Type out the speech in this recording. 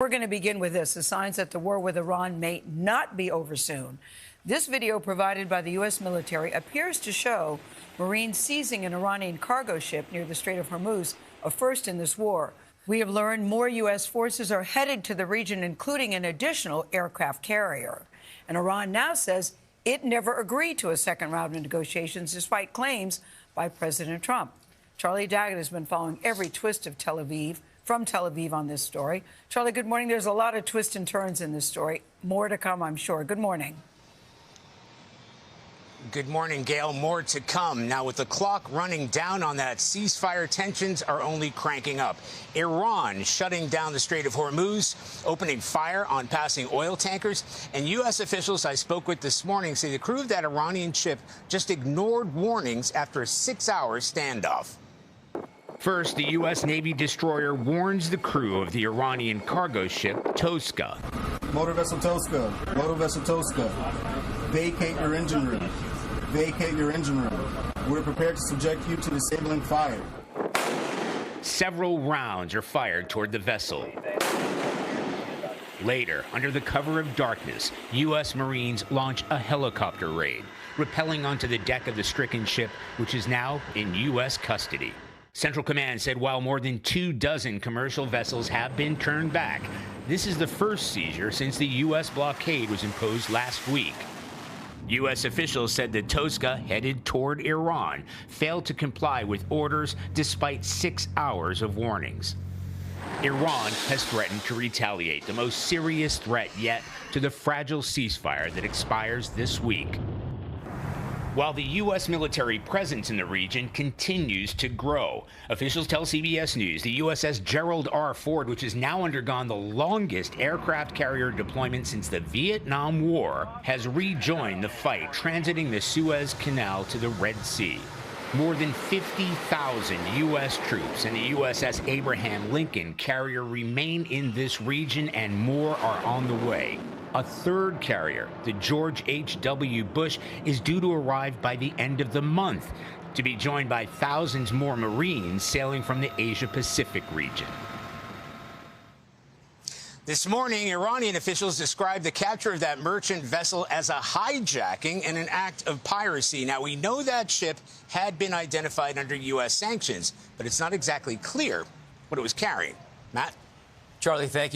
we're going to begin with this, the signs that the war with Iran may not be over soon. This video provided by the U.S. military appears to show Marines seizing an Iranian cargo ship near the Strait of Hormuz, a first in this war. We have learned more U.S. forces are headed to the region, including an additional aircraft carrier. And Iran now says it never agreed to a second round of negotiations, despite claims by President Trump. Charlie Daggett has been following every twist of from Tel Aviv on this story. Charlie, good morning. There's a lot of twists and turns in this story. More to come, I'm sure. Good morning. Good morning, Gayle. More to come. Now, with the clock running down on that ceasefire, tensions are only cranking up. Iran shutting down the Strait of Hormuz, opening fire on passing oil tankers. And U.S. officials I spoke with this morning say the crew of that Iranian ship just ignored warnings after a 6-hour standoff. First, the U.S. Navy destroyer warns the crew of the Iranian cargo ship Tosca. Motor vessel Tosca, vacate your engine room. Vacate your engine room. We're prepared to subject you to disabling fire. Several rounds are fired toward the vessel. Later, under the cover of darkness, U.S. Marines launch a helicopter raid, rappelling onto the deck of the stricken ship, which is now in U.S. custody. Central Command said while more than 24 commercial vessels have been turned back, this is the first seizure since the U.S. blockade was imposed last week. U.S. officials said that Tosca, headed toward Iran, failed to comply with orders despite 6 hours of warnings. Iran has threatened to retaliate, the most serious threat yet to the fragile ceasefire that expires this week. While the U.S. military presence in the region continues to grow, officials tell CBS News the USS Gerald R. Ford, which has now undergone the longest aircraft carrier deployment since the Vietnam War, has rejoined the fight, transiting the Suez Canal to the Red Sea. More than 50,000 U.S. troops and the USS Abraham Lincoln carrier remain in this region, and more are on the way. A third carrier, the George H.W. Bush, is due to arrive by the end of the month, to be joined by thousands more Marines sailing from the Asia-Pacific region. This morning, Iranian officials described the capture of that merchant vessel as a hijacking and an act of piracy. Now, we know that ship had been identified under U.S. sanctions, but it's not exactly clear what it was carrying. Matt? Charlie, thank you.